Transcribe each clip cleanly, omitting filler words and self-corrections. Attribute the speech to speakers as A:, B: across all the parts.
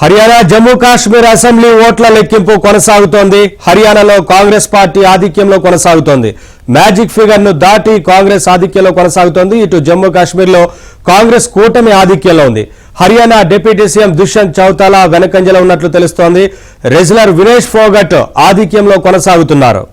A: Haryana Jammu Kashmir assembly ఓట్ల లెక్కింపు కొనసాగుతోంది. హర్యానాలో కాంగ్రెస్ పార్టీ ఆధిక్యంలో కొనసాగుతోంది. మ్యాజిక్ ఫిగర్ ను దాటి కాంగ్రెస్ ఆధిక్యంలో కొనసాగుతోంది. ఇటు జమ్మూ కాశ్మీర్లో కాంగ్రెస్ కూటమి ఆధిక్యంలో ఉంది. హర్యానా డిప్యూటీ సీఎం దుష్యంత్ చౌతాలా వెనకంజలో ఉన్నట్లు తెలుస్తోంది. రెజ్లర్ వినేష్ ఫోగట్ ఆధిక్యంలో కొనసాగుతున్నారు.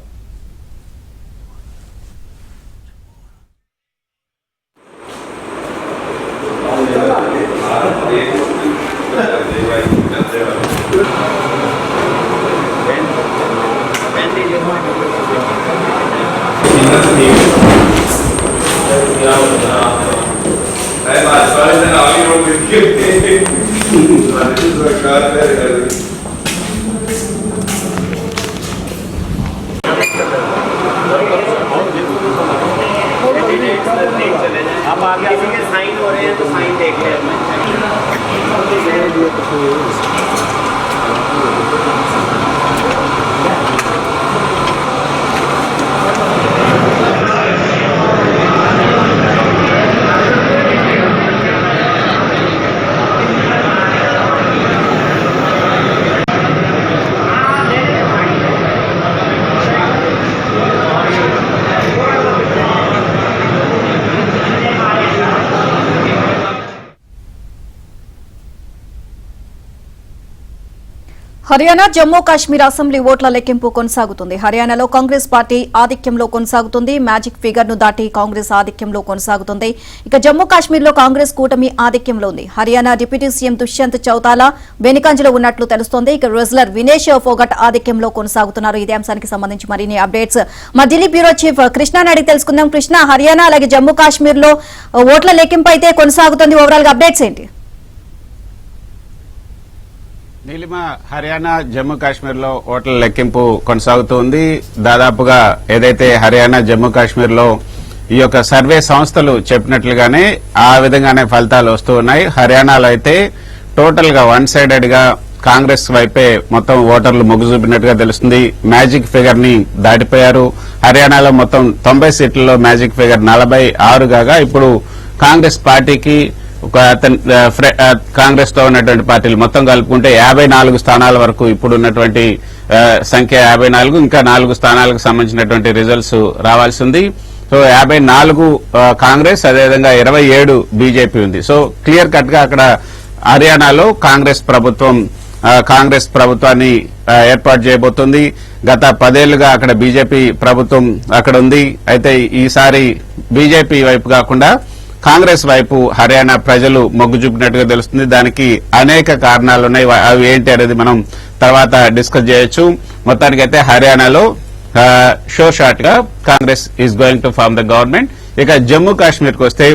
B: आप आगे किसी के साइन हो रहे हैं तो साइन देख लें।
C: హర్యానా జమ్మూ కాశ్మీర్ అసెంబ్లీ ఓట్ల లెక్కింపు కొనసాగుతుంది. హర్యానాలో కాంగ్రెస్ పార్టీ ఆధిక్యంలో కొనసాగుతుంది. మ్యాజిక్ ఫిగర్ ను దాటి కాంగ్రెస్ ఆధిక్యంలో కొనసాగుతుంది. ఇక జమ్మూ కాశ్మీర్ లో కాంగ్రెస్ కూటమి ఆధిక్యంలో ఉంది. హర్యానా డిప్యూటీ సీఎం దుష్యంత్ చౌతాలా వెనుకంజలో ఉన్నట్లు తెలుస్తోంది. ఇక రెజ్లర్ వినేష్ ఫోగట్ ఆధిక్యంలో కొనసాగుతున్నారు. ఇదే అంశానికి సంబంధించి మరిన్ని అప్డేట్స్ మా ఢిల్లీ బ్యూరో చీఫ్ కృష్ణ అడిగి తెలుసుకుందాం. కృష్ణ, హర్యానా అలాగే జమ్మూ కాశ్మీర్ లో ఓట్ల లెక్కింపు అయితే కొనసాగుతుంది. ఓవరాల్ గా అప్డేట్స్ ఏంటి?
D: నీలిమ, హర్యానా జమ్మూ కాశ్మీర్ లో ఓట్ల లెక్కింపు కొనసాగుతోంది. దాదాపుగా ఏదైతే హర్యానా జమ్మూ కాశ్మీర్ లో ఈ యొక్క సర్వే సంస్థలు చెప్పినట్లుగానే ఆ విధంగానే ఫలితాలు వస్తూ ఉన్నాయి. హర్యానాలో అయితే టోటల్ గా వన్ సైడెడ్ గా కాంగ్రెస్ వైపే మొత్తం ఓటర్లు మొగ్గు చూపినట్టుగా తెలుస్తుంది. మ్యాజిక్ ఫిగర్ ని దాటిపోయారు. హర్యానాలో మొత్తం 90 సీట్లలో మ్యాజిక్ ఫిగర్ 46 కాగా ఇప్పుడు కాంగ్రెస్ పార్టీకి కాంగ్రెస్ తో ఉన్నటువంటి పార్టీలు మొత్తం కలుపుకుంటే 54 స్థానాల వరకు ఇప్పుడు ఉన్నటువంటి సంఖ్య 54. ఇంకా 4 స్థానాలకు సంబంధించినటువంటి రిజల్ట్స్ రావాల్సి ఉంది. సో 54 కాంగ్రెస్, అదేవిధంగా 27 బీజేపీ ఉంది. సో క్లియర్ కట్ గా అక్కడ హర్యానాలో కాంగ్రెస్ ప్రభుత్వాన్ని ఏర్పాటు చేయబోతుంది. గత 10 ఏళ్లుగా అక్కడ బీజేపీ ప్రభుత్వం అక్కడ ఉంది. అయితే ఈసారి బీజేపీ వైపు కాకుండా కాంగ్రెస్ వైపు హర్యానా ప్రజలు మొగ్గు చూపినట్టుగా తెలుస్తుంది. దానికి అనేక కారణాలున్నాయి. అవి ఏంటి అనేది మనం తర్వాత డిస్కస్ చేయొచ్చు. మొత్తానికైతే హర్యానాలో షో షార్ట్ గా Congress is going to form the government. ఇక జమ్మూ కాశ్మీర్ కు వస్తే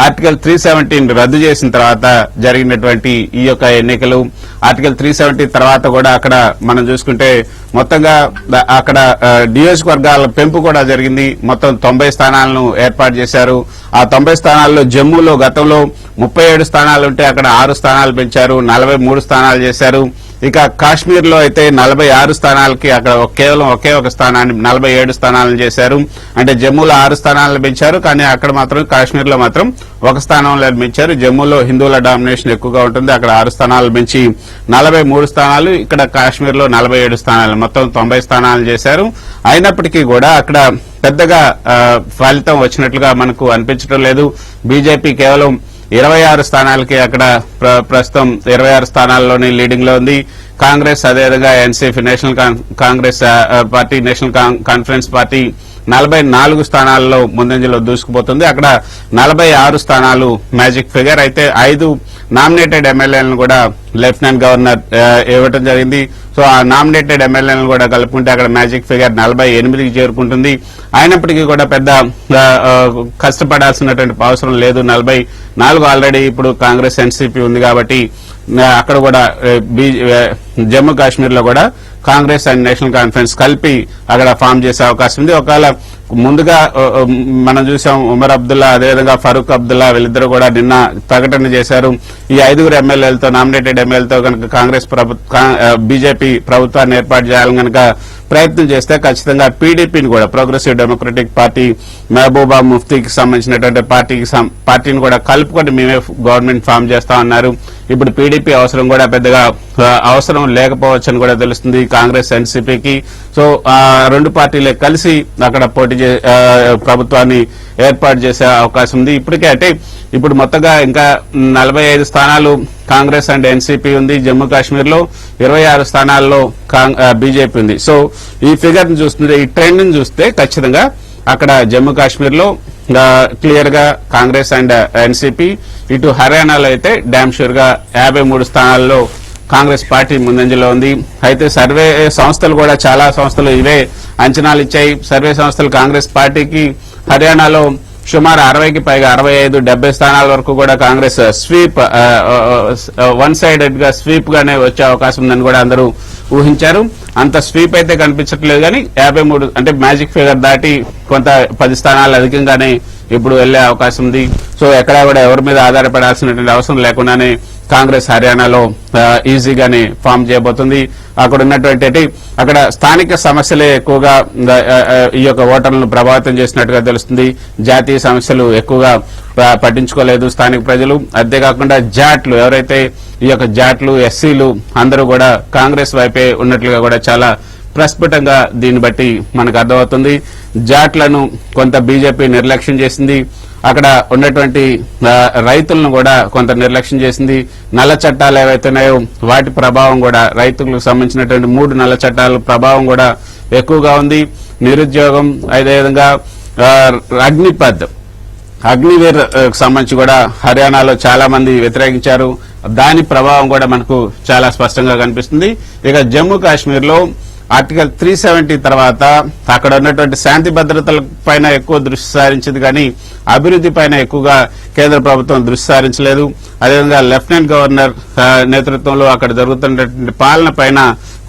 D: ఆర్టికల్ 370 రద్దు చేసిన తర్వాత జరిగినటువంటి ఈ యొక్క ఎన్నికలు, ఆర్టికల్ 370 తర్వాత కూడా అక్కడ మనం చూసుకుంటే మొత్తంగా అక్కడ నియోజకవర్గాల పెంపు కూడా జరిగింది. మొత్తం 90 స్థానాలను ఏర్పాటు చేశారు. ఆ 90 స్థానాల్లో జమ్మూలో గతంలో 37 స్థానాలుంటే అక్కడ 6 స్థానాలు పెంచారు, 43 స్థానాలు చేశారు. ఇక కాశ్మీర్ లో అయితే 46 స్థానాలకి అక్కడ కేవలం ఒకే ఒక స్థానాన్ని 47 స్థానాలను చేశారు. అంటే జమ్మూలో 6 స్థానాలను పెంచారు, కానీ అక్కడ మాత్రం కాశ్మీర్ లో మాత్రం ఒక స్థానంలో పెంచారు. జమ్మూలో హిందువుల డామినేషన్ ఎక్కువగా ఉంటుంది. అక్కడ 6 స్థానాలు పెంచి 43 స్థానాలు, ఇక్కడ కాశ్మీర్ లో 47 స్థానాలు, మొత్తం 90 స్థానాలు చేశారు. అయినప్పటికీ కూడా అక్కడ పెద్దగా ఫలితం వచ్చినట్లుగా మనకు అనిపించడం లేదు. బీజేపీ కేవలం 26 స్థానాలకి అక్కడ ప్రస్తుతం 26 స్థానాల్లోనే లీడింగ్ లో ఉంది. కాంగ్రెస్, అదేవిధంగా NCP national Congress party, national conference party 44 స్థానాల్లో ముందంజలో దూసుకుపోతుంది. అక్కడ 46 స్థానాలు మ్యాజిక్ ఫిగర్. అయితే 5 నామినేటెడ్ ఎమ్మెల్యేలను కూడా లెఫ్టినెంట్ గవర్నర్ ఇవ్వడం జరిగింది. సో ఆ నామినేటెడ్ ఎమ్మెల్యేలను కూడా కలుపుకుంటే అక్కడ మ్యాజిక్ ఫిగర్ 48కి చేరుకుంటుంది. అయినప్పటికీ కూడా పెద్ద కష్టపడాల్సినటువంటి అవసరం లేదు. 44 ఆల్రెడీ ఇప్పుడు కాంగ్రెస్ ఎన్సీపీ ఉంది కాబట్టి అక్కడ కూడా జమ్మూ కాశ్మీర్ లో కూడా కాంగ్రెస్ అండ్ నేషనల్ కాన్ఫరెన్స్ కలిపి అక్కడ ఫామ్ చేసే అవకాశం ఉంది. ఒకవేళ ముందుగా మనం చూసాం ఉమర్ అబ్దుల్లా, అదేవిధంగా ఫరూక్ అబ్దుల్లా, వీళ్ళిద్దరూ కూడా నిన్న ప్రకటన చేశారు. ఈ 5 ఎమ్మెల్యేలతో, నామినేటెడ్ ఎమ్మెల్యేలతో కనుక కాంగ్రెస్ బీజేపీ ప్రభుత్వాన్ని ఏర్పాటు చేయాలని కనుక ప్రయత్నం చేస్తే ఖచ్చితంగా పీడీపీని కూడా ప్రోగ్రెసివ్ డెమోక్రటిక్ పార్టీ మహబూబా ముఫ్తీకి సంబంధించినటువంటి పార్టీని కూడా కలుపుకొని మేమే గవర్నమెంట్ ఫామ్ చేస్తా ఉన్నారు. ఇప్పుడు పీడీపీ అవసరం కూడా పెద్దగా అవసరం లేకపోవచ్చని కూడా తెలుస్తుంది కాంగ్రెస్ ఎన్సీపీకి. సో ఆ రెండు పార్టీలే కలిసి అక్కడ పోటీ ప్రభుత్వాన్ని ఏర్పాటు చేసే అవకాశం ఉంది. ఇప్పటికే అంటే ఇప్పుడు మొత్తంగా ఇంకా 45 స్థానాలు కాంగ్రెస్ అండ్ ఎన్సీపీ ఉంది. జమ్మూ కాశ్మీర్ లో 26 స్థానాల్లో బీజేపీ ఉంది. సో ఈ ఫిగర్ ని చూస్తుంటే, ఈ ట్రెండ్ ని చూస్తే ఖచ్చితంగా అక్కడ జమ్మూ కాశ్మీర్ లో క్లియర్ గా కాంగ్రెస్ అండ్ ఎన్సీపీ, ఇటు హర్యానాలో అయితే డామ్ షూర్ గా 53 స్థానాల్లో కాంగ్రెస్ పార్టీ ముందంజలో ఉంది. అయితే సర్వే సంస్థలు కూడా చాలా సంస్థలు ఇవే అంచనాలు ఇచ్చాయి. సర్వే సంస్థలు కాంగ్రెస్ పార్టీకి హర్యానాలో సుమారు 60కి పైగా 65-70 స్థానాల వరకు కూడా కాంగ్రెస్ స్వీప్ వన్ సైడెడ్ గా స్వీప్ గానే వచ్చే అవకాశం ఉందని కూడా అందరూ ఊహించారు. అంత స్వీప్ అయితే కనిపించట్లేదు కానీ 53 అంటే మ్యాజిక్ ఫిగర్ దాటి కొంత 10 స్థానాలు అధికంగానే ఇప్పుడు వెళ్లే అవకాశం ఉంది. సో ఎక్కడా కూడా ఎవరి మీద ఆధారపడాల్సినటువంటి అవసరం లేకుండానే కాంగ్రెస్ హర్యానాలో ఈజీగానే ఫామ్ చేయబోతుంది. అక్కడ ఉన్నటువంటి అక్కడ స్థానిక సమస్యలే ఎక్కువగా ఈ యొక్క ఓటర్లను ప్రభావితం చేసినట్టుగా తెలుస్తుంది. జాతీయ సమస్యలు ఎక్కువగా పట్టించుకోలేదు స్థానిక ప్రజలు. అంతేకాకుండా జాట్లు, ఎవరైతే ఈ యొక్క జాట్లు ఎస్సీలు అందరూ కూడా కాంగ్రెస్ వైపే ఉన్నట్లుగా కూడా చాలా ప్రస్ఫుటంగా దీన్ని బట్టి మనకు అర్థమవుతుంది. జాట్లను కొంత బీజేపీ నిర్లక్ష్యం చేసింది. అక్కడ ఉన్నటువంటి రైతులను కూడా కొంత నిర్లక్ష్యం చేసింది. నల్ల చట్టాలు ఏవైతున్నాయో వాటి ప్రభావం కూడా, రైతులకు సంబంధించినటువంటి 3 నల్ల చట్టాల ప్రభావం కూడా ఎక్కువగా ఉంది. నిరుద్యోగం, అదేవిధంగా అగ్నివీర్ సంబంధించి కూడా హర్యానాలో చాలా మంది వ్యతిరేకించారు. దాని ప్రభావం కూడా మనకు చాలా స్పష్టంగా కనిపిస్తుంది. ఇక జమ్మూ కాశ్మీర్ లో ఆర్టికల్ 370 తర్వాత అక్కడ ఉన్నటువంటి శాంతి భద్రతల పైన ఎక్కువ దృష్టి సారించింది కానీ అభివృద్ధి పైన ఎక్కువగా కేంద్ర ప్రభుత్వం దృష్టి సారించలేదు. అదేవిధంగా లెఫ్టినెంట్ గవర్నర్ నేతృత్వంలో అక్కడ జరుగుతున్నటువంటి పాలన పైన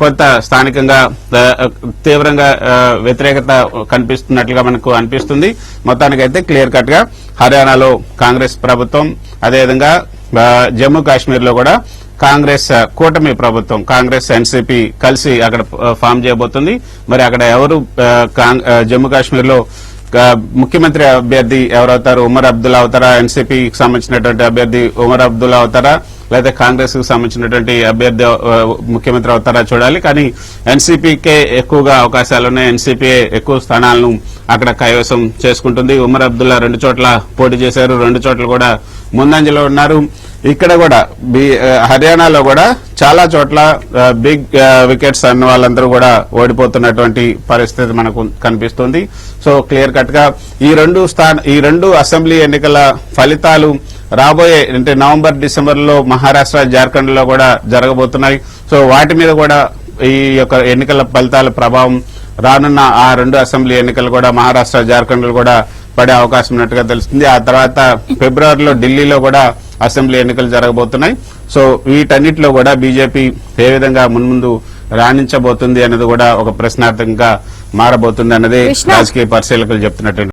D: కొంత స్థానికంగా తీవ్రంగా వ్యతిరేకత కనిపిస్తున్నట్లుగా మనకు అనిపిస్తుంది. మొత్తానికైతే క్లియర్ కట్ గా హర్యానాలో కాంగ్రెస్ ప్రభుత్వం, అదేవిధంగా జమ్మూ కాశ్మీర్ లో కూడా కాంగ్రెస్ కూటమి ప్రభుత్వం, కాంగ్రెస్ ఎన్సీపీ కలిసి అక్కడ ఫామ్ చేయబోతుంది. మరి అక్కడ ఎవరు జమ్మూ కాశ్మీర్ లో ముఖ్యమంత్రి అభ్యర్థి ఎవరవుతారు? ఉమర్ అబ్దుల్లా అవుతారా? ఎన్సీపీకి సంబంధించినటువంటి అభ్యర్థి ఉమర్ అబ్దుల్లా అవుతారా? లేదా కాంగ్రెస్ కు సంబంధించినటువంటి అభ్యర్థి ముఖ్యమంత్రి అవుతారా చూడాలి. కానీ ఎన్సీపీకే ఎక్కువగా అవకాశాలున్నాయి. ఎన్సీపీ ఎక్కువ స్థానాలను అక్కడ కైవసం చేసుకుంటుంది. ఉమర్ అబ్దుల్లా 2 చోట్ల పోటీ చేశారు, 2 చోట్ల కూడా ముందంజలో ఉన్నారు. ఇక్కడ కూడా హర్యానాలో కూడా చాలా చోట్ల బిగ్ వికెట్స్ అన్న వాళ్ళందరూ కూడా ఓడిపోతున్నటువంటి పరిస్థితి మనకు కనిపిస్తుంది. సో క్లియర్ కట్ గా ఈ రెండు అసెంబ్లీ ఎన్నికల ఫలితాలు రాబోయే అంటే నవంబర్, డిసెంబర్ లో మహారాష్ట్ర, జార్ఖండ్ లో కూడా జరగబోతున్నాయి. సో వాటి మీద కూడా ఈ యొక్క ఎన్నికల ఫలితాల ప్రభావం రానున్న ఆ 2 అసెంబ్లీ ఎన్నికలు కూడా మహారాష్ట్ర, జార్ఖండ్ లో కూడా పడే అవకాశం ఉన్నట్టుగా తెలుస్తుంది. ఆ తర్వాత ఫిబ్రవరిలో ఢిల్లీలో కూడా అసెంబ్లీ ఎన్నికలు జరగబోతున్నాయి. సో వీటన్నిటిలో కూడా బీజేపీ ఏ విధంగా మున్ముందు రాణించబోతుంది అనేది కూడా ఒక ప్రశ్నార్థకంగా మారబోతుంది అన్నది రాజకీయ పరిశీలకులు చెప్తున్నట్టు